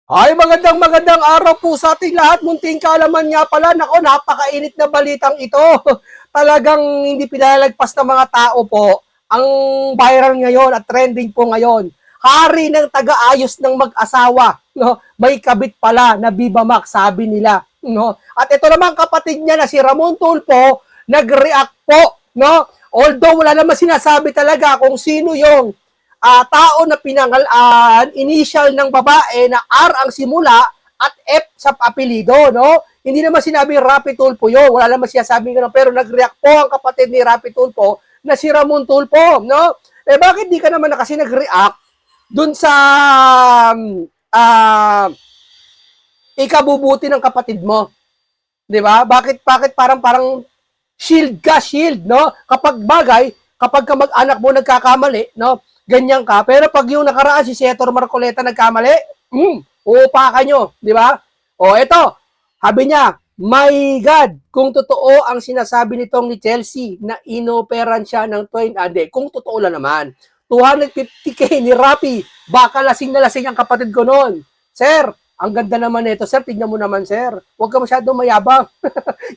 Magandang araw po sa ating lahat. Munting kaalaman nga pala, nako, napakainit na balitang ito. Talagang hindi pinalagpas ng mga tao po ang viral ngayon at trending po ngayon. Hari ng taga-ayos ng mag-asawa, no? May kabit pala na Viva Max, sabi nila, no? At ito naman kapatid niya na si Ramon Tulfo, nag-react po, no? Although wala naman sinasabi talaga kung sino yung tao na pinangalan, initial ng babae na R ang simula at F sa apelido, no? Hindi naman sinabi Rapi Tulfo yun. Wala naman siya sabi gano'n. Pero nag-react po ang kapatid ni Rapi Tulfo na si Ramon Tulfo, no? Eh bakit di ka naman na kasi nag-react dun sa uh, ikabubuti ng kapatid mo? Di ba? Bakit parang shield ka, shield, no? Kapag ka mag-anak mo nagkakamali, no? Ganyan ka. Pero pag yung nakaraan si Senator Marcoleta nagkamali, uupakan nyo, di ba? O, eto, sabi niya, my God, kung totoo ang sinasabi nitong ni Chelsea na inoperan siya ng twin ade, kung totoo lang naman, 250k ni Rapi, baka lasing na lasing ang kapatid ko noon. Sir, ang ganda naman nito, sir, tignan mo naman, sir. Huwag ka masyadong mayabang.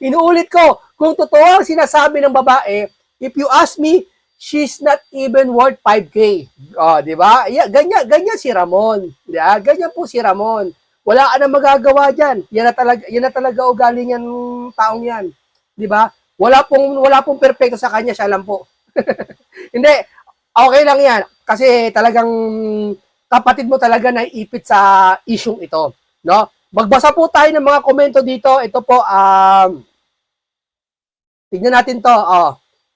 Inuulit ko, kung totoo ang sinasabi ng babae, if you ask me, she's not even worth 5K. Oh, di ba? Yeah, ganyan si Ramon. Yeah, ganyan po si Ramon. Wala ka na magagawa diyan. Yan na talaga ugali niyan taong 'yan. Di ba? Wala pong perpekto sa kanya, siya lang po. Hindi, okay lang 'yan kasi talagang kapatid mo talaga na ipit sa isyung ito, no? Magbasa po tayo ng mga komento dito. Ito po tignan natin 'to.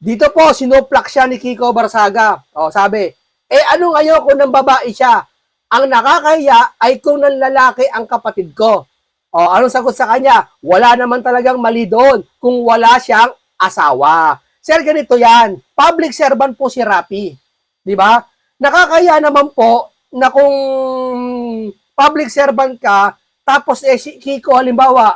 Dito po, sinuplak siya ni Kiko Barsaga. Sabi, ano ngayon kung nang babae siya? Ang nakakahiya ay kung nang lalaki ang kapatid ko. Anong sagot sa kanya? Wala naman talagang mali doon kung wala siyang asawa. Sir, ganito yan. Public servant po si Rapi. Di ba? Nakakahiya naman po na kung public servant ka, tapos si Kiko halimbawa,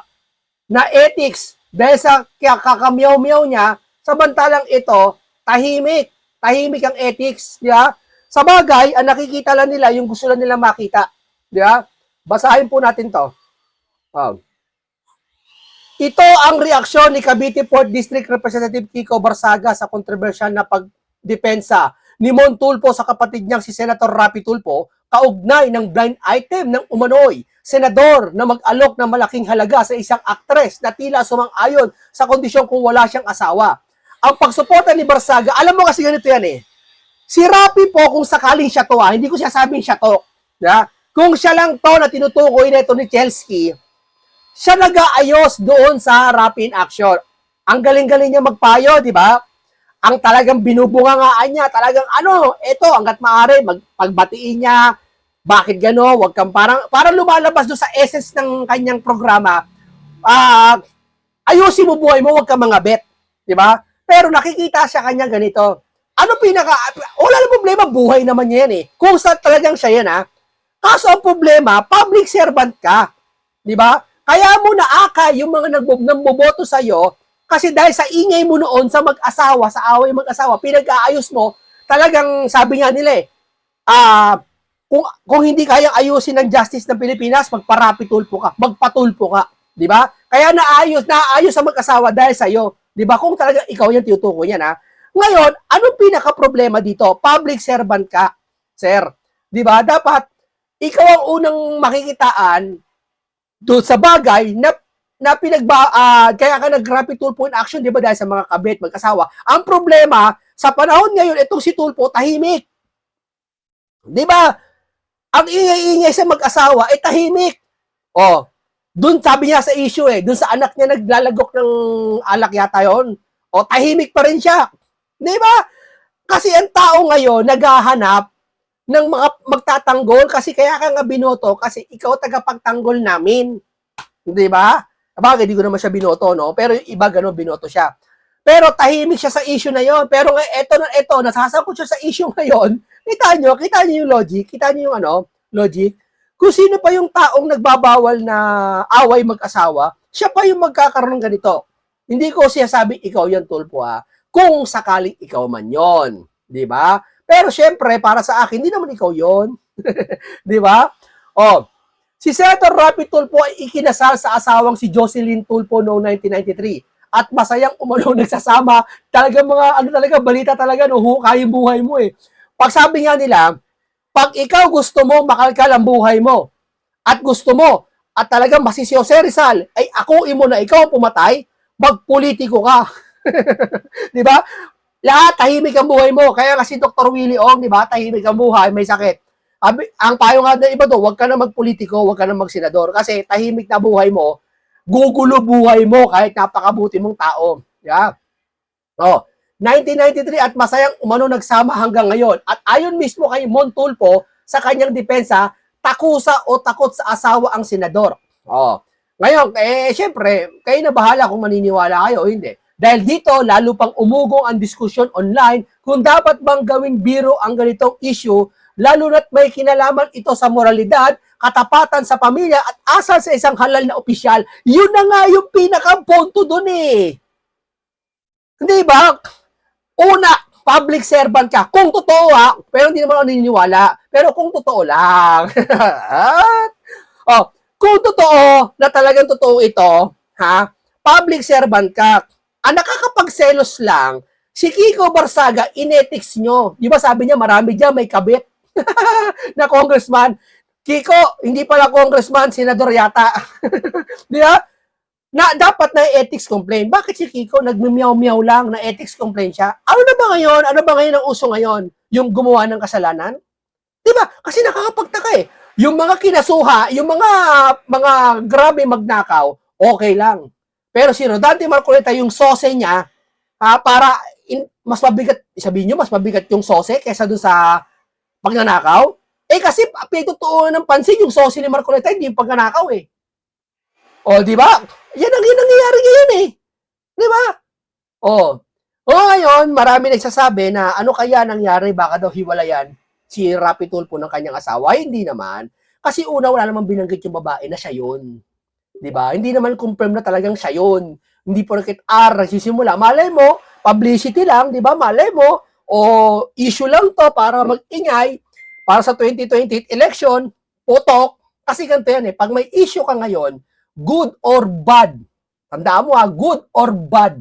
na ethics, dahil sa kakamyaw-meow niya, samantalang ito, tahimik. Tahimik ang ethics, di ba? Sa bagay, ang nakikita lang nila, yung gusto lang nila makita. Di ba? Basahin po natin to. Ito ang reaksyon ni Cavite 4th District Representative Kiko Barsaga sa kontrobersyal na pagdepensa ni Mon Tulfo sa kapatid niyang si Senator Rapi Tulfo kaugnay ng blind item ng umano'y senador na mag-alok ng malaking halaga sa isang aktres na tila sumang-ayon sa kondisyon kung wala siyang asawa. Ang pagsuporta ni Barsaga, alam mo kasi ganito yan eh. Si Rapi po, kung sakaling siya to, hindi ko siya sabing siya to. Ya? Kung siya lang to na tinutukoy na ito ni Chelsea, siya nag-aayos doon sa Rapi in Action. Ang galing-galing niya magpayo, di ba? Ang talagang binubungangaan niya, talagang ito, hanggat maaari, pagbatiin niya, bakit gano, wag kang parang lumalabas doon sa essence ng kanyang programa, ayusin mo buhay mo, wag kang mga bet, di ba? Pero nakikita siya kanya ganito. Wala na problema, buhay naman niya yan eh. Kung sa talagang siya yan Kaso ang problema, public servant ka. Di ba? Kaya mo naaka yung mga nagboboto sa'yo kasi dahil sa ingay mo noon sa mag-asawa, sa away mag-asawa, pinag-aayos mo, talagang sabi nga nila kung hindi kayang ayusin ng justice ng Pilipinas, magparapitulpo ka, magpatulpo ka. Di ba? Kaya naayos sa mag-asawa dahil sa'yo. Di ba? Kung talaga ikaw yung tinutukoy yan Ngayon, anong pinaka-problema dito? Public servant ka, sir. Di ba? Dapat, ikaw ang unang makikitaan doon sa bagay na kaya ka nag-rapid Tulfo in action, di ba? Dahil sa mga kabit, mag-asawa. Ang problema, sa panahon ngayon, itong si Tulfo, tahimik. Di ba? Ang ingay-ingay sa mag-asawa, tahimik. Doon sabi niya sa issue doon sa anak niya naglalagok ng alak yata yon. Tahimik pa rin siya. Di ba? Kasi ang tao ngayon naghahanap ng mga magtatanggol kasi kaya ka nga binoto kasi ikaw tagapagtanggol namin. Di ba? Bagay, di ko naman siya binoto, no? Pero yung iba gano'n, binoto siya. Pero tahimik siya sa issue na yon. Pero eto, nasasangkot siya sa issue ngayon. Kita nyo yung logic? Kita nyo yung logic? Kung sino pa yung taong nagbabawal na away mag-asawa, siya pa yung magkakaroon ng ganito. Hindi ko siya sabi, ikaw yan, Tulfo, kung sakaling ikaw man yon, di ba? Pero syempre, para sa akin, hindi naman ikaw yon. Di ba? Si Senator Rapi Tulfo ay ikinasal sa asawang si Jocelyn Tulfo noong 1993. At masayang umano nagsasama. Talaga mga, ano talaga, balita talaga, no, hukay buhay mo eh. Pag sabi nga nila, pag ikaw gusto mo makalkal ang buhay mo, at gusto mo, at talagang masisi Jose Rizal, ay akuin mo na ikaw pumatay, magpolitiko ka. Di ba? Lahat, tahimik ang buhay mo. Kaya kasi Dr. Willie Ong, di ba? Tahimik ang buhay, may sakit. Ang payo nga ng iba to, huwag ka na magpolitiko, huwag ka na magsenador. Kasi tahimik na buhay mo, gugulo buhay mo kahit napakabuti mong tao. Yeah. Oh, 1993 at masayang umano nagsama hanggang ngayon. At ayon mismo kay Mon Tulfo sa kanyang depensa, takusa o takot sa asawa ang senador. Oh. Ngayon, syempre, kayo na bahala kung maniniwala kayo o hindi. Dahil dito, lalo pang umugong ang diskusyon online kung dapat bang gawing biro ang ganitong issue, lalo na't may kinalaman ito sa moralidad, katapatan sa pamilya at asal sa isang halal na opisyal. Yun na nga yung pinaka-punto dun eh. Hindi ba? Una, public servant ka. Kung totoo ha, pero hindi naman ako naniniwala. Pero kung totoo lang. Oh, kung totoo na talagang totoo ito, ha? Public servant ka. Ang nakakapagselos lang, si Kiko Barsaga, inethics nyo. Di ba sabi niya, marami dyan, may kabit na congressman. Kiko, hindi pala congressman, senador yata. Di ba? Na dapat na ethics complaint. Bakit si Kiko nagmimiyaw-miyaw lang na ethics complaint siya? Ano na ba ngayon? Ano ba ngayon ang uso ngayon? Yung gumawa ng kasalanan? Di ba? Kasi nakakapagtaka eh. Yung mga kinasuha, yung mga grabe magnakaw, okay lang. Pero si Rodante Marcoleta, yung sose niya, para mas mabigat, sabihin nyo, mas mabigat yung sose kaysa dun sa pagnanakaw. Eh kasi pinatutuunan ng pansin yung sose ni Marcoleta, hindi yung pagnanakaw eh. O, di ba? Yan ang nangyayari ngayon eh. Di ba? O ngayon, marami nagsasabi na ano kaya nangyari, baka daw hiwalayan si Rapi Tulfo ng kanyang asawa. Hindi naman. Kasi una, wala namang binanggit yung babae na siya yun. Di ba? Hindi naman confirm na talagang siya yun. Hindi porket nagsisimula. Malay mo, publicity lang, di ba? Malay mo, o issue lang to para mag-ingay para sa 2028 election, putok. Kasi ganito yan eh. Pag may issue ka ngayon, good or bad, tandaan mo good or bad,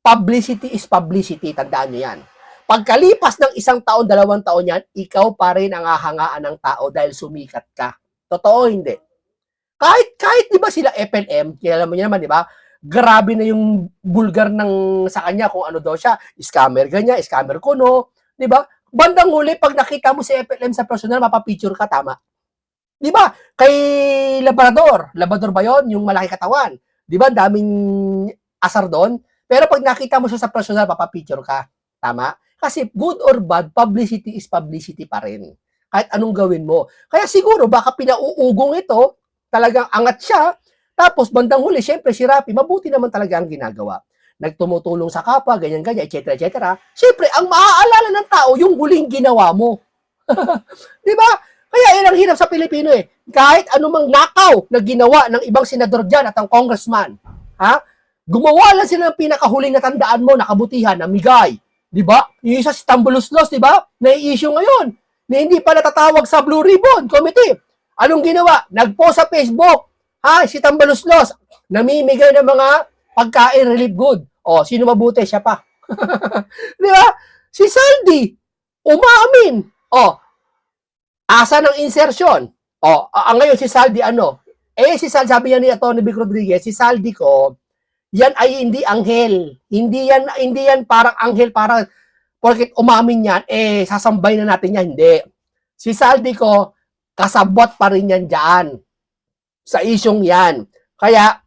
publicity is publicity, tandaan nyo yan. Pagkalipas ng 1 taon, 2 taon yan, ikaw pa rin ang hahangaan ng tao dahil sumikat ka. Totoo, hindi? Kahit di ba sila FNM, kilala mo niya naman, di ba? Grabe na yung bulgar ng sa kanya kung ano daw siya, scammer ganyan, scammer kuno, di ba? Bandang huli, pag nakita mo si FNM sa personal, mapapicture ka, tama? Di ba? Kay Labrador ba yon, yung malaki katawan? Di ba? Daming asar doon. Pero pag nakita mo siya sa personal, papapicture ka. Tama? Kasi good or bad, publicity is publicity pa rin. Kahit anong gawin mo. Kaya siguro, baka pinauugong ito, talagang angat siya, tapos bandang huli, syempre si Rapi, mabuti naman talaga ang ginagawa. Nagtumutulong sa kapwa, ganyan-ganyan, etc. etc. Syempre, ang maaalala ng tao, yung huling ginawa mo. Di ba? Kaya yan ang hirap sa Pilipino eh. Kahit anumang nakaw na ginawa ng ibang senador dyan at ang congressman, gumawa lang sila ng pinakahuling natandaan mo, nakabutihan, namigay. Di ba? Yung isa si Tambuluslos, di ba? Nai-issue ngayon. Na hindi pa natatawag sa Blue Ribbon Committee. Anong ginawa? Nag-post sa Facebook. Si Tambuluslos, namimigay ng mga pagkain relief good. O, sino mabuti? Siya pa. Di ba? Si Saldi, umaamin. Asa ng insertion? Ngayon si Saldi si Saldi, sabi niya ni Atty. Vic Rodriguez, si Saldi ko, yan ay hindi anghel. Hindi yan parang anghel, parang porket umamin yan, sasambay na natin yan. Hindi. Si Saldi ko, kasabot pa rin yan dyan. Sa isyong yan. Kaya,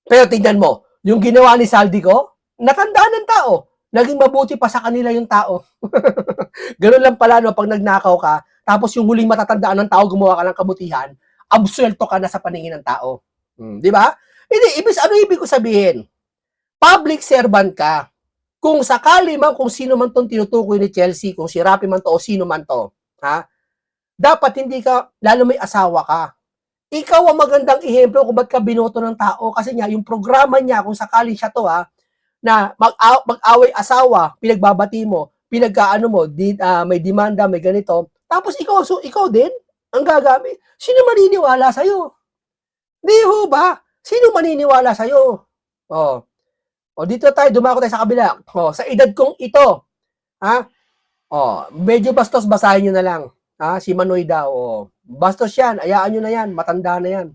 pero tingnan mo, yung ginawa ni Saldi ko, natandaan ng tao. Naging mabuti pa sa kanila yung tao. Ganun lang pala, pag nagnakaw ka, tapos yung huling matatandaan ng tao, gumawa ka ng kabutihan, absuelto ka na sa paningin ng tao. Di ba? Hindi, ano ibig ko sabihin? Public servant ka. Kung sakali man, kung sino man tong tinutukoy ni Chelsea, kung si Rapi man to o sino man to, dapat hindi ka, lalo may asawa ka. Ikaw ang magandang ehemplo kung ba't ka binoto ng tao. Kasi nga, yung programa niya, kung sakali siya to, na mag-away asawa, pinagbabati mo, pinagkaano mo, may demanda, may ganito, tapos ikaw din, ang gagamit. Sino maniniwala sa'yo? Di ho ba? Sino maniniwala sa'yo? Oh. O dito tayo, dumako tayo sa kabila. O, sa edad kong ito, ha? O, medyo bastos, basahin nyo na lang. Ha? Si Manoy daw. O, bastos yan, ayaan nyo na yan, matanda na yan.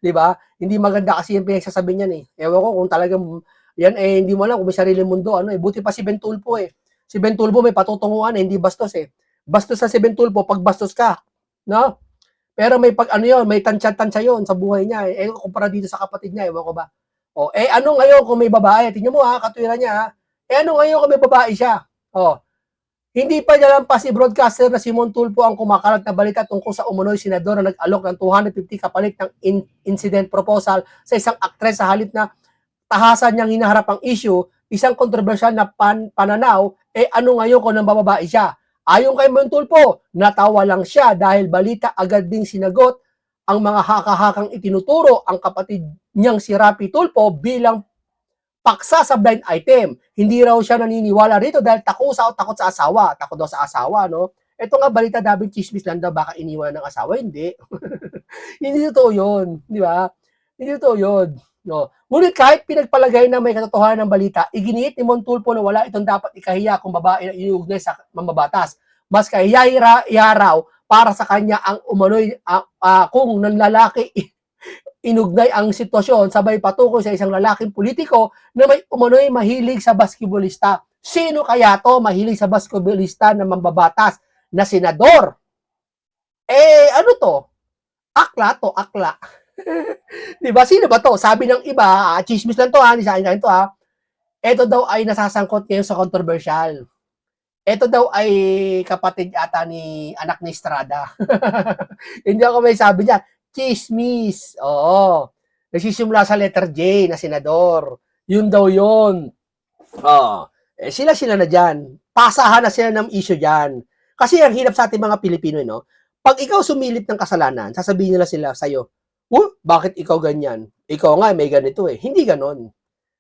Di ba? Hindi maganda kasi yung pinagsasabi niyan eh. Ewan ko kung talagang yan eh hindi mo alam kung may sariling mundo ano eh. Buti pa si Ben Tulfo eh. Si Ben Tulfo may patutunguhan eh, hindi bastos eh. Bastos sa si Ben Tulfo pag bastos ka, no? Pero may pag ano yon, may tansya-tansya yon sa buhay niya eh. Kumpara dito sa kapatid niya, ewan ko ba. O, eh ano ngayon kung may babae? Tingnan mo ha, katwiran niya ha. Eh ano ngayon kung may babae siya? O, hindi pa niya lang pa si broadcaster na Simon Tulfo ang kumakalat na balita tungkol sa umunoy senador na nag-alok ng 250 kapalit ng incident proposal sa isang aktres sa halip na tahasan niyang hinaharap ang issue, isang kontrobersyal na pananaw, eh ano ngayon kung nang bababae siya? Ayon kay Simon Tulfo, natawa lang siya dahil balita agad ding sinagot ang mga haka-hakang itinuturo ang kapatid niyang si Rapi Tulfo bilang paksa sa blind item. Hindi raw siya naniniwala rito dahil takot sa asawa. Takot daw sa asawa, no? Ito nga balita David chismis lang daw baka iniwan ng asawa. Hindi. Hindi totoo yun. Di ba? Hindi totoo yun. No. Ngunit kahit pinagpalagay na may katotohanan ng balita, iginiit ni Montulfo na wala itong dapat ikahiya kung babae na iuugnay sa mambabatas. Mas kahiya raw para sa kanya ang umano'y kung ng lalaki inugnay ang sitwasyon sabay patukoy sa isang lalaking politiko na may umano'y mahilig sa basketballista. Sino kaya to mahilig sa basketballista na mambabatas na senador? Eh, ano to? Akla to, akla. Diba? Sino ba to? Sabi ng iba, chismis lang to ha, hindi sa akin to ha. Ito daw ay nasasangkot ngayon sa controversial. Ito daw ay kapatid ata ni anak ni Estrada. Hindi ako may sabi niya, chismis. Oo. Nagsisimula sa letter J na senador. Yun daw yun. Oh. Eh, sila na dyan. Pasahan na sila ng issue dyan. Kasi ang hirap sa ating mga Pilipino, no? Pag ikaw sumilip ng kasalanan, sasabihin nila sila sa'yo, bakit ikaw ganyan? Ikaw nga, may ganito eh. Hindi ganon.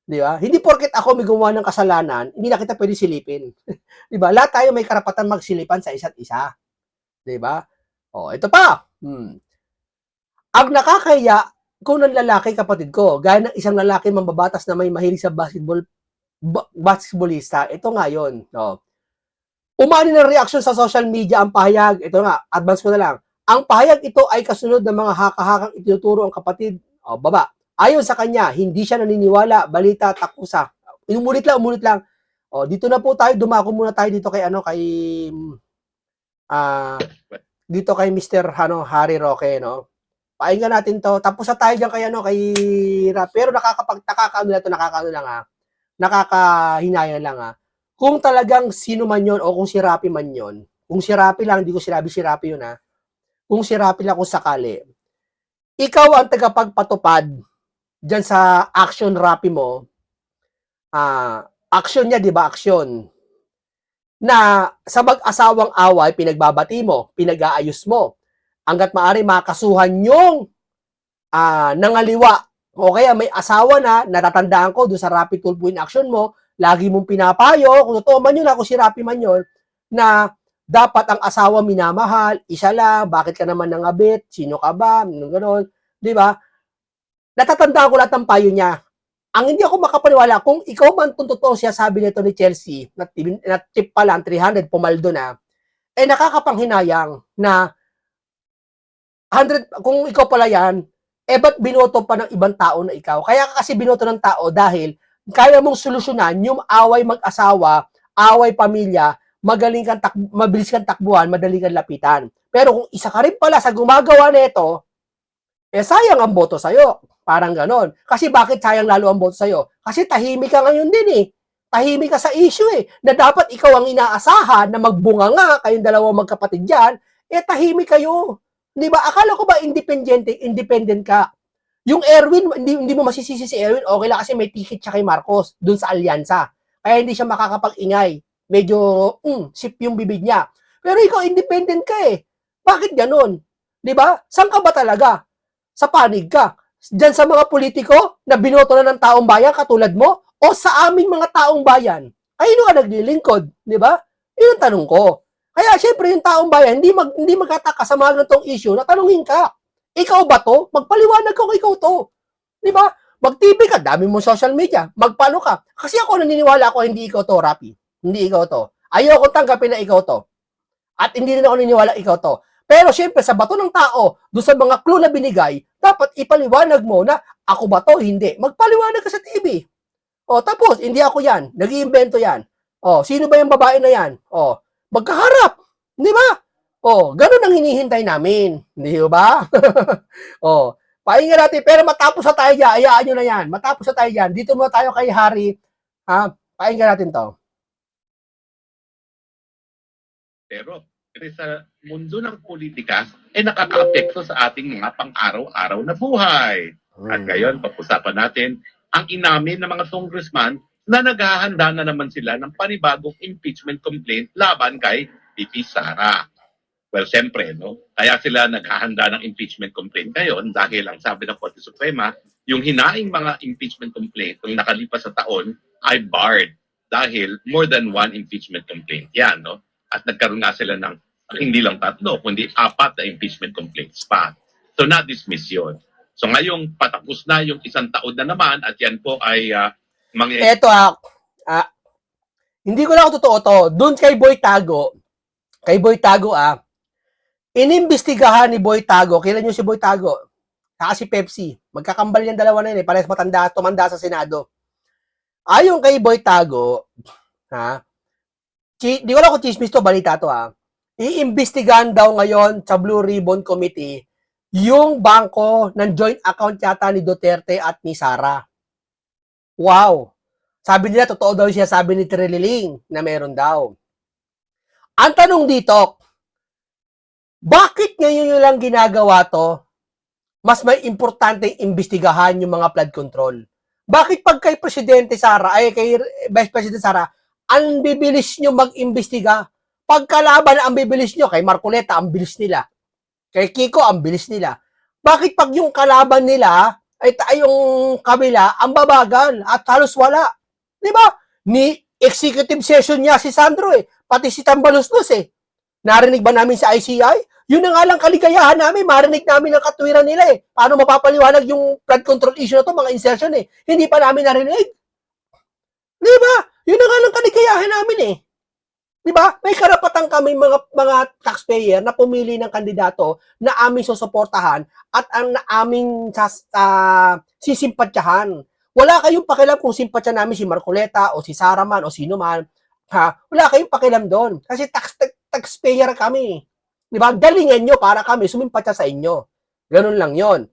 Di ba? Hindi porket ako may gumawa ng kasalanan, hindi na kita pwede silipin. Di ba? Lahat tayo may karapatan magsilipan sa isa't isa. Di ba? Oh, ito pa. Ang nakakaya kung ng lalaki kapatid ko, gaya ng isang lalaki mambabatas na may mahilig sa basketballista, ito nga yun. Oh. Umani ng reaksyon sa social media ang pahayag, ito nga, advance ko na lang. Ang pahayag ito ay kasunod ng mga haka-hakang itinuturo ang kapatid, baba. Ayon sa kanya, hindi siya naniniwala, balita, takusa. Umulit lang. O, dito na po tayo, dumako muna tayo dito kay dito kay Mr. Harry Roque, no? Pakinggan natin to. Tapos na tayo diyan kay pero nakakaano lang ha. Nakakahinaya lang ha. Kung talagang sino man yon o kung si Rapi man yon, kung si Rapi lang, hindi ko sinabi si Rapi yun ha. Kung si Rapi lang kung sakali, ikaw ang tagapagpatupad dyan sa action Rapi mo, action niya, di ba, action, na sa mag-asawang away, pinagbabati mo, pinag-aayos mo, hanggat maaari makasuhan yung nangaliwa, o kaya may asawa na, natatandaan ko doon sa Rapi Tulfo in action mo, lagi mong pinapayo, kung totoo man yun, kung si Rapi man yun, na dapat ang asawa minamahal, isa lang, bakit ka naman nangabit, sino ka ba, gano'n, di ba? Natatandaan ko lahat ng payo niya. Ang hindi ako makapaniwala, kung ikaw man totoo siya, sabi nito ni Chelsea, na tip pa lang, 300, pumaldo na, eh nakakapanghinayang na 100, kung ikaw pala yan, eh ba't binoto pa ng ibang tao na ikaw? Kaya kasi binoto ng tao dahil kaya mong solusyonan yung away mag-asawa, away pamilya, mabilis kang takbuhan, madali kang lapitan. Pero kung isa ka rin pala sa gumagawa nito, eh sayang ang boto sa'yo. Parang ganon. Kasi bakit sayang lalo ang boto sa'yo? Kasi tahimik ka ngayon din eh. Tahimik ka sa issue eh. Na dapat ikaw ang inaasahan na magbunga nga, kayong dalawang magkapatid dyan, eh tahimik kayo. Di ba? Akala ko ba independent ka? Yung Erwin, hindi mo masisisi si Erwin, okay lang kasi may ticket siya kay Marcos dun sa alyansa. Kaya hindi siya makakapag-ingay. Medyo, sip yung bibig niya. Pero ikaw, independent ka eh. Bakit ganun? Di ba? Saan ka ba talaga? Sa panig ka? Diyan sa mga politiko na binoto na ng taong bayan katulad mo? O sa aming mga taong bayan? Ay, ka naglilingkod? Di ba? Yun ang tanong ko. Kaya syempre yung taong bayan, hindi magkataka sa mga ganitong issue na tanungin ka. Ikaw ba to? Magpaliwanag ka kung ikaw to. Di ba? Mag-TV ka, dami mo social media. Magpano ka. Kasi ako naniniwala ako, hindi ikaw to, Rapi. Hindi ikaw to. Ayoko tanggapin na ikaw to. At hindi rin ako naniniwala ikaw to. Pero syempre, sa bato ng tao, doon sa mga clue na binigay, dapat ipaliwanag mo na ako ba to? Hindi. Magpaliwanag ka sa TV. O, tapos, hindi ako yan. Nag-iimbento yan. O, sino ba yung babae na yan? O, magkaharap. Di ba? O, ganun ang hinihintay namin. Di ba? o, pahinga natin. Pero matapos na tayo dyan, ayaan nyo na yan. Matapos na tayo dyan. Dito muna tayo kay Harry. Ha? Pahinga natin to. Pero sa mundo ng politika, nakaka-apekto sa ating mga pang-araw-araw na buhay. At ngayon, pag-usapan natin ang inamin ng mga congressman na naghahanda na naman sila ng panibagong impeachment complaint laban kay VP Sara. Well, siyempre, no? Kaya sila naghahanda ng impeachment complaint ngayon dahil ang sabi ng Korte Suprema, yung hinaing mga impeachment complaint ng nakalipas sa taon ay barred dahil more than one impeachment complaint yan, no? At nagkaroon nga sila ng hindi lang 3, kundi 4 na impeachment complaints pa. So, na-dismiss yun. So, ngayong patapos na yung 1 taon na naman at yan po ay Eto hindi ko lang totoo to. Doon kay Boy Tago, inimbestigahan ni Boy Tago, kailan nyo si Boy Tago? Saka si Pepsi. Magkakambal yan dalawa na yun eh. Parehas tumanda sa Senado. Ayon kay Boy Tago, di ko lang kung chismis to, balita to iimbestigahan daw ngayon sa Blue Ribbon Committee yung bangko ng joint account yata ni Duterte at ni Sara. Wow! Sabi nila, totoo daw siya sabi ni Trililing na meron daw. Ang tanong dito, bakit ngayon yung lang ginagawa to? Mas may importanteng imbestigahan yung mga flood control. Bakit pag kay Presidente Sara, kay Vice President Sara, ang bibilis nyo mag-imbestiga? Pagkalaban ang bibilis nyo, kay Marcoleta, ang bilis nila. Kay Kiko, ang bilis nila. Bakit pag yung kalaban nila, ay yung kabila, ang babagal at halos wala? Di ba? Ni executive session niya si Sandro pati si Tambaluslos Narinig ba namin sa ICI? Yun na nga lang kaligayahan namin, marinig namin ang katwiran nila Paano mapapaliwanag yung flood control issue na to, mga insertion Hindi pa namin narinig. Di ba? Yun na nga lang kaligayahan namin Di ba? May karapatan kami mga taxpayer na pumili ng kandidato na aming susuportahan at ang aming sisimpatyahan. Wala kayong pakialam kung simpatya namin si Marcoleta o si Sara man o sino man. Wala kayong pakialam doon. Kasi taxpayer kami. Di ba? Galingan nyo para kami sumimpatya sa inyo. Ganun lang yon.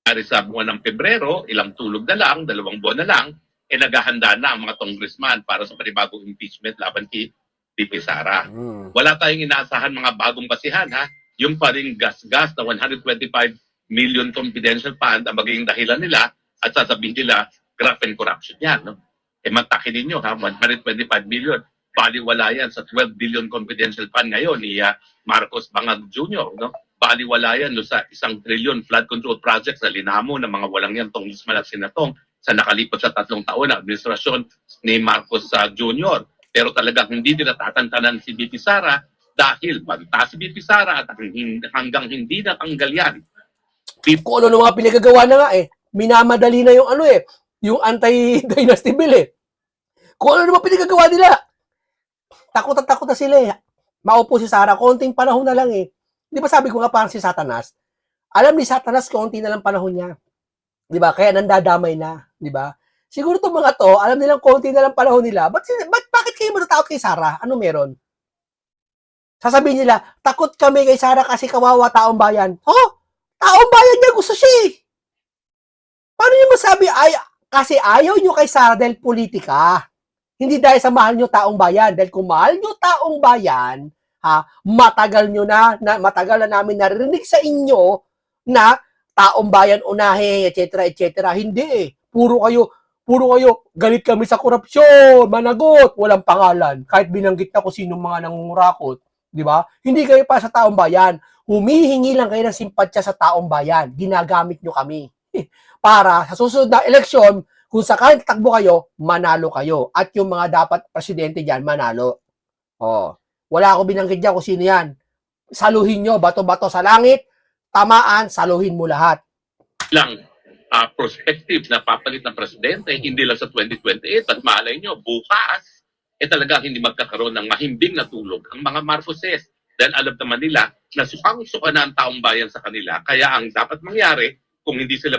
Sa buwan ng Pebrero, ilang tulog na lang, 2 buwan na lang, naghahanda na ang mga congressman para sa panibagong impeachment laban kay VP Sara. Wala tayong inaasahan mga bagong basihan Yung pa rin gas-gas na 125 million confidential fund ang magiging dahilan nila at sasabihin nila graft and corruption yan. No? Mantakin ninyo 125 million. Baliwala yan sa 12 billion confidential fund ngayon ni Marcos Bangag Jr. No? Baliwala yan sa 1 trillion flood control projects na linamo ng mga walang yan congressman at senatong sa nakalipas sa 3 taon na administrasyon ni Marcos Jr. Pero talagang hindi nila tatantanan si VP Sara dahil magta si VP Sara at hanggang hindi natanggal yan. Kung ano mga pinagagawa na nga minamadali na yung yung anti-dynasty bill Kung ano naman pinagagawa nila. Takot na sila Maupo si Sara, konting panahon na lang Di ba sabi ko nga parang si Satanas? Alam ni Satanas, konti na lang panahon niya. Di ba? Kaya nandadamay na. Di ba? Siguro itong mga to, alam nilang konti na lang panahon nila. Bakit kayo matatakot kay Sara? Ano meron? Sasabihin nila, takot kami kay Sara kasi kawawa taong bayan. Taong bayan niya gusto siya Paano niyo masabi, kasi ayaw niyo kay Sara dahil politika. Hindi dahil sa mahal niyo taong bayan. Dahil kung mahal niyo taong bayan, matagal na namin naririnig sa inyo na taong bayan unahin, etc. Hindi Puro kayo, galit kami sa korupsyon, managot, walang pangalan. Kahit binanggit na kung sinong mga nangungurakot. Di ba? Hindi kayo pa sa taong bayan. Humihingi lang kayo ng simpatya sa taong bayan. Ginagamit nyo kami. Para sa susunod na eleksyon, kung sakaling takbo kayo, manalo kayo. At yung mga dapat presidente dyan, manalo. Wala ako binanggit dyan kung sino yan. Saluhin nyo, bato-bato sa langit, tamaan, saluhin mo lahat. Lang prospective na papalit ng presidente, hindi lang sa 2028 at malay nyo, bukas, talagang hindi magkakaroon ng mahimbing na tulog ang mga Marcoses. Dahil alam naman nila na sukang-suka na ang taong bayan sa kanila. Kaya ang dapat mangyari, kung hindi sila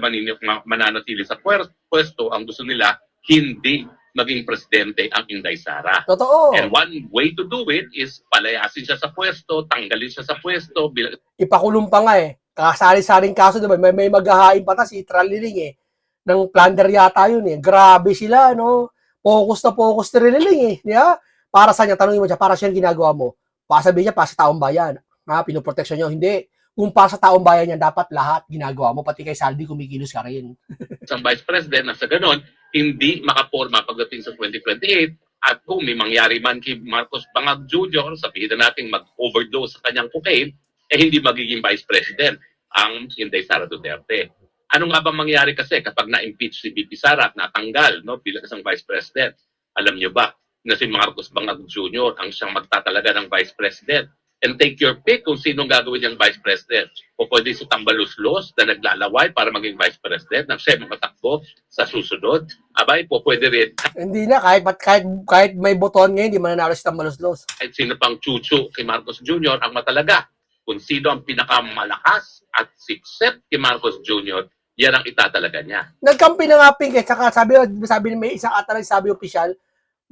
mananatili sa pwesto, ang gusto nila, hindi maging presidente ang Inday Sara. Totoo. And one way to do it is palayasin siya sa pwesto, tanggalin siya sa pwesto. Ipakulong pa nga eh. Kasari-saring kaso, diba? May maghahain pa si Traliling eh. Ng plunder yata yun eh. Grabe sila, no? Focus na Traliling eh. Yeah? Para sa niya, tanongin mo siya, para siya ginagawa mo. Pasabihin niya, para sa taong bayan. Ha? Pinoproteksyon niyo. Hindi. Kung para sa taong bayan niya, dapat lahat ginagawa mo. Pati kay Saldi, kumikilos ka rin. Isang vice president na sa ganon, hindi makaporma pagdating sa 2028. At kung may mangyari man kay Marcos Bangag Jr., sabihin na natin mag-overdose sa kanyang cocaine, hindi magiging vice president ang Inday Sara Duterte. Ano nga ba mangyari kasi kapag na-impeach si VP Sara at natanggal bilang isang vice president? Alam niyo ba na si Marcos Bangag Jr. ang siyang magtatalaga ng vice president? And take your pick kung sinong gagawin niyang vice president. O pwede si Tambaluslos na naglalaway para maging vice president na siya makatakbo sa susunod. Abay po, pwede rin. Hindi na, kahit may boton ngayon, hindi mananalo si Tambaluslos. Kahit sino pang chuchu kay Marcos Jr. ang matalaga. Kung sino ang pinakamalakas at siksep kay Marcos Jr., yan ang itatalaga niya. Nagkampi na nga Pink eh. Tsaka sabi may isang atalang sabi opisyal,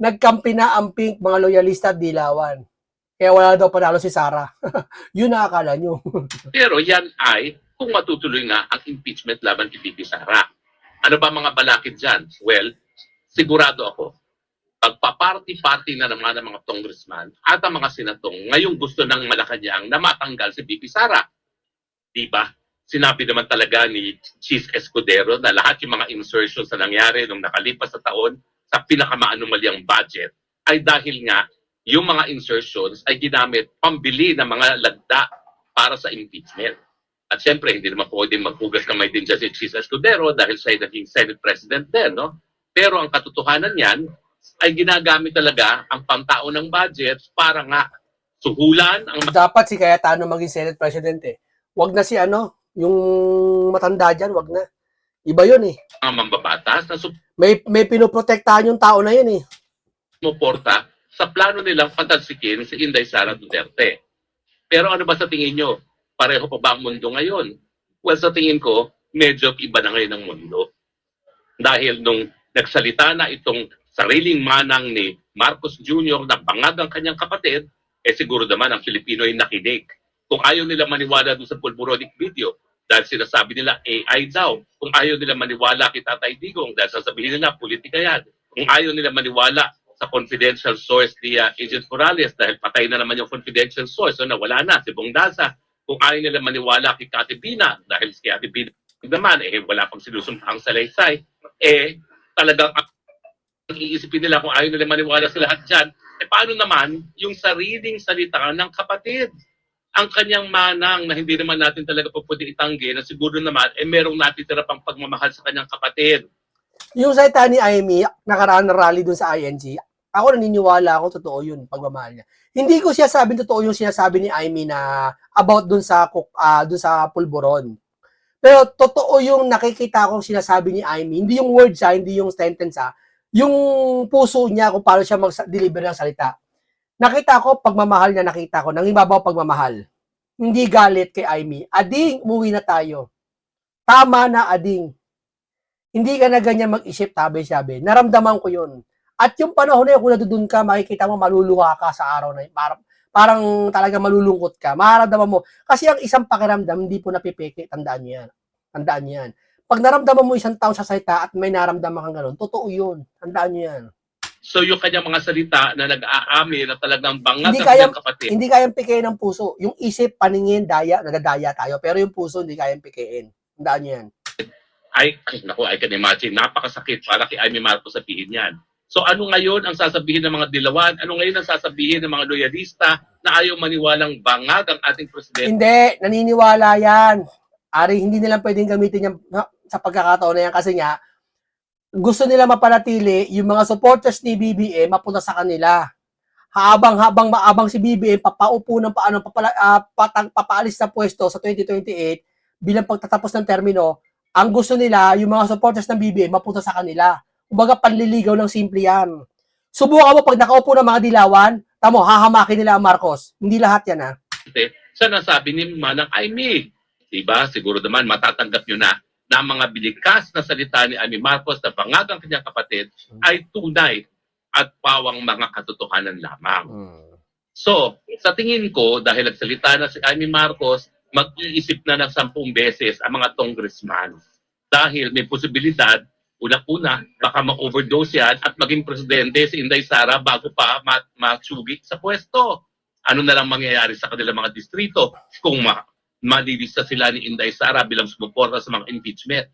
nagkampi na ang Pink, mga loyalista at dilawan. Kaya wala daw panalo si Sara. Yun na akala nyo. Pero yan ay kung matutuloy nga ang impeachment laban kay VP Sara. Ano ba mga balakid dyan? Well, sigurado ako, pagpa-party-party na naman ng mga congressman at ang mga senatong ngayong gusto ng Malacanang na matanggal si VP Sara. Diba? Sinabi naman talaga ni Chief Escudero na lahat yung mga insertions na nangyari nung nakalipas na taon sa pinakamaanumalyang budget ay dahil nga yung mga insertions ay ginamit pambili ng mga lagda para sa impeachment. At syempre, hindi naman pwedeng maghugas kamay din dyan si Chief Escudero dahil siya ay naging Senate President din, no? Pero ang katotohanan niyan ay ginagamit talaga ang pantao ng budget para nga suhulan ang Dapat si Cayetano maging Senate President eh. Wag na si yung matanda dyan, wag na. Iba yun eh. mga mambabatas na May pinoprotektahan yung tao na yun eh. sumuporta sa plano nilang patalsikin si Inday Sara Duterte. Pero ano ba sa tingin nyo? Pareho pa ba ang mundo ngayon? Well, sa tingin ko, medyo iba na ngayon ang mundo. Dahil nung nagsalita na itong sariling manang ni Marcos Jr. na bangag ang kanyang kapatid, siguro naman ang Pilipino ay nakinig. Kung ayaw nila maniwala doon sa pulburonic video, dahil sinasabi nila AI daw. Kung ayaw nila maniwala kay Tatay Digong, dahil sasabihin nila politika yan. Kung ayaw nila maniwala sa confidential source ni Agent Morales, dahil patay na naman yung confidential source, so nawala na si Bong Daza. Kung ayaw nila maniwala kay Kati Pina, dahil si Kati Pina naman, wala pang sinusumpang salaysay, talagang ang iisipin nila kung ayaw nila maniwala sa lahat dyan, paano naman yung sariling salita ng kapatid? Ang kanyang manang na hindi naman natin talaga po pwede itanggi na siguro naman merong natitira pang pagmamahal sa kanyang kapatid. Yung salita ni Amy, nakaraan na rally dun sa ING, ako naniniwala ako, totoo yun, pagmamahal niya. Hindi ko siya sabing totoo yung sinasabi ni Amy na about dun sa pulburon. Pero totoo yung nakikita kong sinasabi ni Amy, hindi yung words hindi yung sentence yung puso niya kung paano siya mag-deliver ng salita. Nakita ko, pagmamahal niya, nakita ko, nangibabaw pagmamahal. Hindi galit kay Amy. Ading, umuwi na tayo. Tama na, Ading. Hindi ka na ganyan mag-isip, sabi. Naramdaman ko yun. At yung panahon na yun, kung nadudun ka, makikita mo, maluluha ka sa araw na yun. Parang talaga malulungkot ka. Mararamdaman mo. Kasi ang isang pakiramdam, hindi po napipeke. Tandaan niyo yan. Tandaan niyo yan. Pag naramdaman mo isang taon sa salita at may naramdaman kang gano'n, totoo yun. Tandaan niyo yan. So yung kanyang mga salita na nag-aamin na talagang bangag ang kanyang kapatid. Hindi kayang pikein ng puso. Yung isip, paningin, nagadaya tayo. Pero yung puso, hindi kayang pikein. Tandaan niyo yan. I can imagine, napakasakit para kay Amy Marcos sabihin yan. So ano ngayon ang sasabihin ng mga dilawan? Ano ngayon ang sasabihin ng mga loyalista na ayaw maniwalang bangag ang ating presidente? Hindi, naniniwala yan. Ari, hindi nila pwedeng gamitin yan sa pagkakataon na yan kasi nga, gusto nila mapanatili yung mga supporters ni BBM mapunta sa kanila. habang maabang si BBM, papaupo ng papaalis na pwesto sa 2028 bilang pagtatapos ng termino, ang gusto nila, yung mga supporters ng BBM, mapunta sa kanila. Kumbaga, panliligaw ng simple yan. Subukan mo pag nakaupo ng mga dilawan, tamo, hahamakin nila ang Marcos. Hindi lahat yan, ha? Sa nasabi ni Manang Aimee. Diba? Siguro naman matatanggap nyo na ang mga bilikas na salita ni Amy Marcos na pangagang kanyang kapatid ay tunay at pawang mga katotohanan lamang. So, sa tingin ko, dahil nagsalita na si Amy Marcos, mag-iisip na ng 10 beses ang mga congressman. Dahil may posibilidad, una-una, baka ma-overdose yan at maging presidente si Inday Sara bago pa matsugi sa pwesto. Ano na lang mangyayari sa kanilang mga distrito kung malilista sila ni Inday Sara bilang sumuporta sa mga impeachment.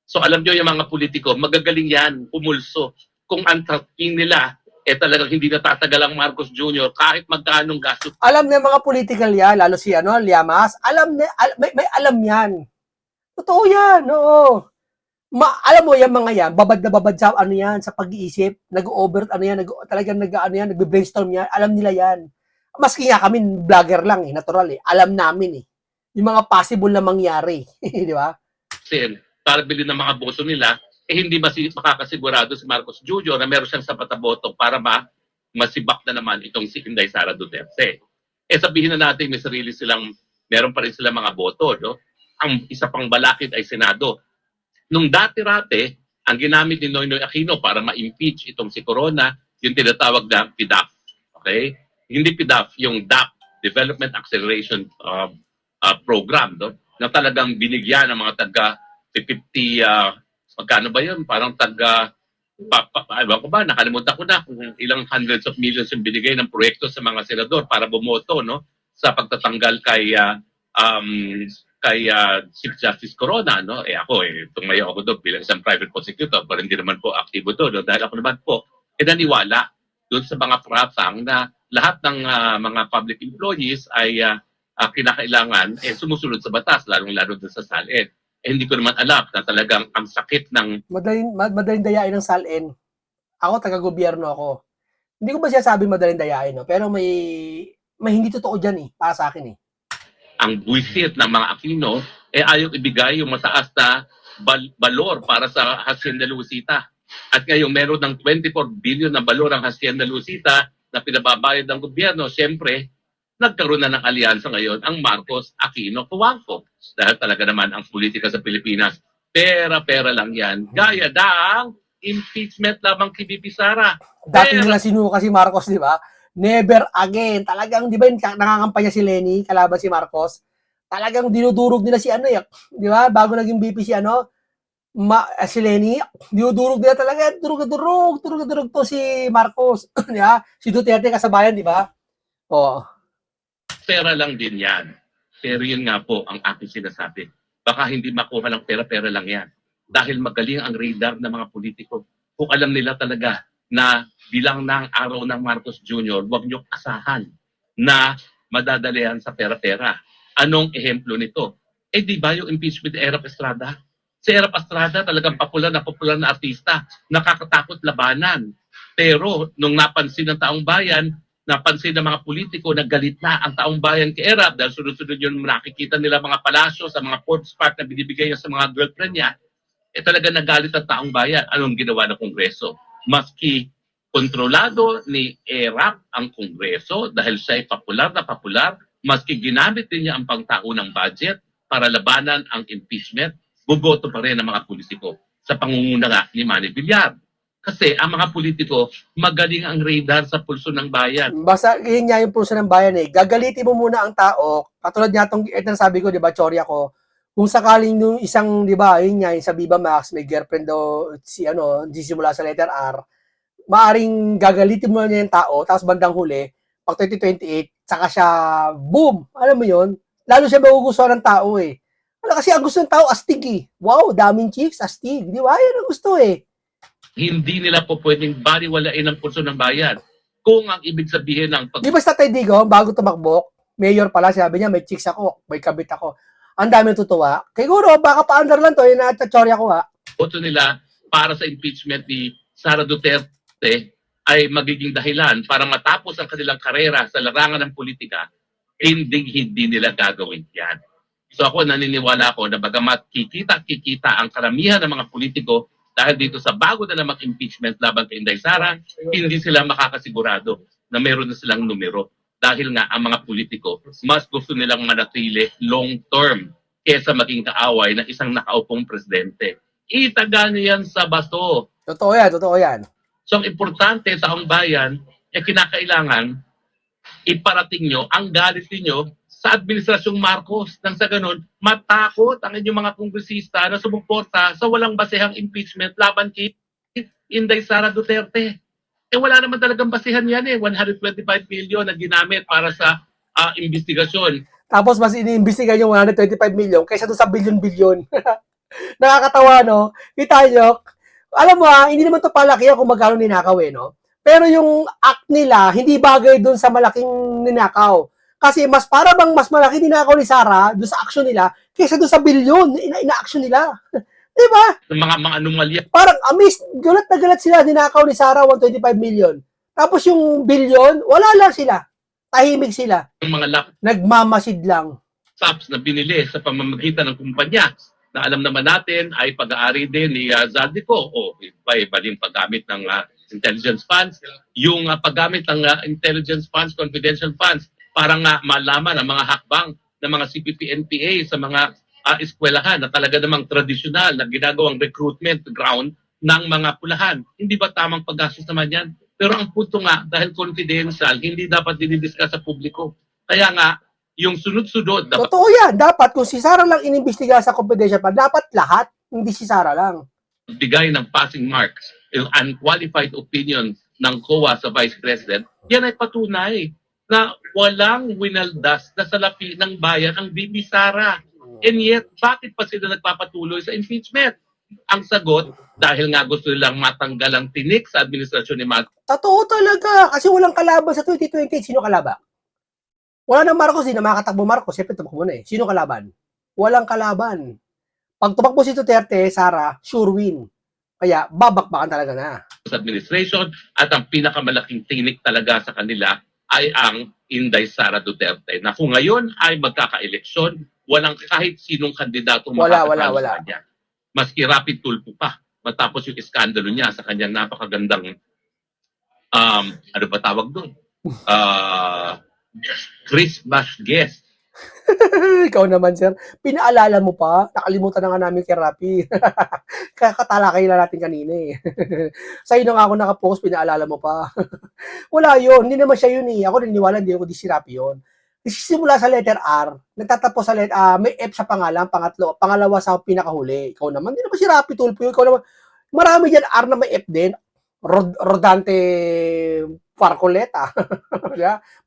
So alam nyo yung mga politiko, magagaling yan, pumulso. Kung ang tracking nila, talagang hindi natatagal ang Marcos Jr. kahit magkanong gasto. Alam ng mga political yan, lalo si Llamas, may alam yan. Totoo yan, oo. Alam mo yan mga yan, babad na babad sa sa pag-iisip, nag-over, talagang nag-brainstorm yan, alam nila yan. Maski nga kami, vlogger lang natural alam namin yung mga possible na mangyari, di ba? Kasi para bilhin ng mga boto nila, hindi makakasigurado si Marcos Jr. na meron siyang sapat na boto para masibak na naman itong si Inday Sara Duterte. Sabihin na natin meron pa rin silang mga boto, no? Ang isa pang balakid ay Senado. Nung dati-rate, ang ginamit ni Noynoy Aquino para ma-impeach itong si Corona, yung tinatawag na PDAF. Okay? Hindi PDAF, yung DAP, Development Acceleration Program, no? Na talagang binigyan ng mga taga 50, magkano ba yun? Parang taga, nakalimutan ko na kung ilang hundreds of millions yung binigay ng proyekto sa mga senador para bumoto, no? Sa pagtatanggal kay Chief Justice Corona, no? Ako, tumayo ako doon bilang isang private prosecutor, pero hindi naman po aktibo doon, no? Dahil ako naman po, naniwala doon sa mga pratang na lahat ng mga public employees ay kinakailangan sumusunod sa batas, lalong-lalo doon sa SALN. Hindi ko naman alam na talagang ang sakit ng... Madaling dayain ng SALN. Ako, taga-gobyerno ako. Hindi ko ba siya sabi madaling dayain, no? Pero may hindi totoo dyan para sa akin Ang buwisit ng mga Aquino, ayaw ibigay yung mataas na balor para sa Hacienda Lucita. At ngayon, meron ng 24 billion na balor ang Hacienda Lucita na pinababayad ng gobyerno. Siyempre, nagkaroon na ng alyansa ngayon ang Marcos Aquino Cojuangco. Dahil talaga naman ang politika sa Pilipinas, pera-pera lang yan. Gaya ng impeachment lamang kay BP Sara. Dati nila sinuka si Marcos, di ba? Never again. Talagang, di ba, nangangampanya si Lenny, kalaban si Marcos. Talagang dinudurog nila si di ba? Bago naging BP si si Lenny, dinudurog nila talaga, durug to si Marcos. Di ba? Si Duterte kasabayan, di ba? Oo. Pera lang din yan. Pero yun nga po ang aking sinasabi. Baka hindi makuha ng pera-pera lang yan. Dahil magaling ang radar ng mga politiko. Kung alam nila talaga na bilang ng araw ng Marcos Jr., huwag niyong asahan na madadalihan sa pera-pera. Anong ehemplo nito? Di ba yung impeachment ni Erap Estrada? Si Erap Estrada talagang popular na artista. Nakakatakot labanan. Pero nung napansin ng taong bayan, napansin ng mga politiko na galit na ang taong bayan kay Erap dahil sunod-sunod yun nakikita nila mga palasyo sa mga Forbes Park na binibigay niya sa mga girlfriend niya, talaga nagalit ang taong bayan. Anong ginawa ng Kongreso? Maski kontrolado ni Erap ang Kongreso dahil siya ay popular na popular, maski ginamit din niya ang pangtaunang budget para labanan ang impeachment, buboto pa rin ang mga politiko sa pangunguna nga ni Manny Villar. Kasi ang mga politiko, magaling ang radar sa pulso ng bayan. Basta yun nga yung pulso ng bayan Gagalitin mo muna ang tao. Katulad nga itong sabi ko, di ba, Chorya ko, kung sakaling yung isang, di ba, yun nga, yung sa Viva Max, may girlfriend daw, simula sa letter R, maaring gagalitin mo na yung tao, tapos bandang huli, pag 2028, saka siya, boom! Alam mo yun? Lalo siya magugustuhan ng tao Kasi ang gusto ng tao, astig Wow, daming chicks, astig. Di ba? Yan ang gusto Hindi nila po pwedeng baliwalain ang pulso ng bayan. Kung ang ibig sabihin ng... Di ba sa Tatay Digo, bago tumakbo, mayor pala, sabi niya, may chicks ako, may kabit ako. Ang dami natutuwa. Siguro, baka pa-under lang to, yung natachorya ko Boto nila para sa impeachment ni Sara Duterte, ay magiging dahilan para matapos ang kanilang karera sa larangan ng politika, hindi nila gagawin yan. So ako naniniwala ako na bagamat kikita ang karamihan ng mga politiko dahil dito sa bago na namang impeachment laban kay Inday Sara, hindi sila makakasigurado na meron na silang numero. Dahil nga ang mga politiko, mas gusto nilang manatili long term kesa maging kaaway ng isang nakaupong presidente. Itaga niyo yan sa baso. Totoo yan, totoo yan. So ang importante sa taong bayan, kinakailangan iparating nyo ang galit niyo sa Administrasyong Marcos. Nang sa ganun, matakot ang inyong mga kongresista na sumuporta sa walang basehang impeachment laban kay Inday Sara Duterte. Wala naman talagang basihan yan 125 million na ginamit para sa investigasyon. Tapos mas iniimbestigan yung 125 million kaysa doon sa bilyon-bilyon. Nakakatawa, no? Kita nyo, alam mo hindi naman to palaki kung magkano ninakaw no? Pero yung act nila, hindi bagay doon sa malaking ninakaw. Kasi mas para bang mas malaki ninakaw ni Sara doon sa action nila kaysa doon sa bilyon na ina-action nila. Diba? Mga anomalya. Parang amazed, gulat na gulat sila, ninakaw ni Sara 125 million. Tapos yung bilyon, wala lang sila. Tahimik sila. Yung mga nagmamasid lang. laptops na binili sa pamamagitan ng kumpanya na alam naman natin ay pag-aari din ni Zaldico o iba-ibang paggamit ng intelligence funds. Yung paggamit ng intelligence funds, confidential funds, para nga malaman ang mga hakbang ng mga CPP-NPA sa mga eskwelahan na talaga namang tradisyonal na ginagawang recruitment ground ng mga pulahan. Hindi ba tamang paggastos naman yan? Pero ang punto nga, dahil confidential, hindi dapat dinidiscuss sa publiko. Kaya nga, yung sunod-sunod... Totoo yan. Dapat, kung si Sara lang inimbestiga sa confidential pa, dapat lahat, hindi si Sara lang. Bigay ng passing marks, yung unqualified opinion ng COA sa Vice President, yan ay patunay na walang winaldas na salapi ng bayan ang VP Sara. And yet, bakit pa sila nagpapatuloy sa impeachment? Ang sagot, dahil nga gusto nilang matanggal ang tinik sa administrasyon ni Marcos. Totoo talaga. Kasi walang kalaban sa 2028. Sino kalaban? Wala nang Marcos, hindi na makakatakbo Marcos. Siyempre, tumakbo na Sino kalaban? Walang kalaban. Pag tumakbo si Duterte, Sara, sure win. Kaya, babakbakan talaga na. Sa administration at ang pinakamalaking tinik talaga sa kanila ay ang Inday Sara Duterte. Na kung ngayon ay magkaka-eleksyon, walang kahit sinong kandidato makakatalo sa kanya. Maski rapid tulpo pa matapos yung iskandalo niya sa kanyang napakagandang ano ba tawag doon? Christmas guest. Ikaw naman, sir. Pinaalala mo pa. Nakalimutan na nga namin kay Rapi. Katalakay na natin kanina Sa'yo na nga ako nakapost, pinaalala mo pa. Wala yun. Hindi naman siya yun Ako naniniwala, hindi ako si Rapi yun. Simula sa letter R, nagtatapos sa may F sa pangalan, pangalawa sa pinakahuli. Ikaw naman, hindi naman si Rapi Tulfo yun. Ikaw naman, marami dyan R na may F din. Rodante Parcoleta.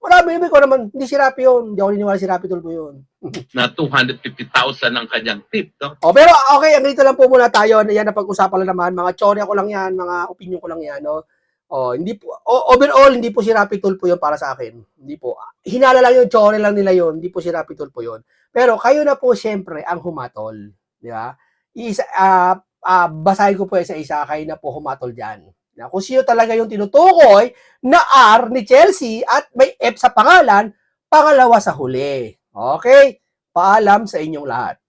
Marami ikaw naman, hindi si Rapi yun. Hindi ako niniwala si Rapi Tulfo yun. Na 250,000 ang kanyang tip, no? Pero okay, ganito lang po muna tayo. Yan na pag-usapan lang naman. Mga teorya ko lang yan, mga opinion ko lang yan, no? Hindi po, overall, hindi po si Rapi Tulfo yun para sa akin. Hindi po. Hinala lang yun, teorya lang nila yun. Hindi po si Rapi Tulfo yun. Pero kayo na po, syempre, ang humatol. Di ba? Basahin ko po isa-isa, kayo na po humatol dyan. Kung sino talaga yung tinutukoy na R ni Chelsea at may F sa pangalan, pangalawa sa huli. Okay? Paalam sa inyong lahat.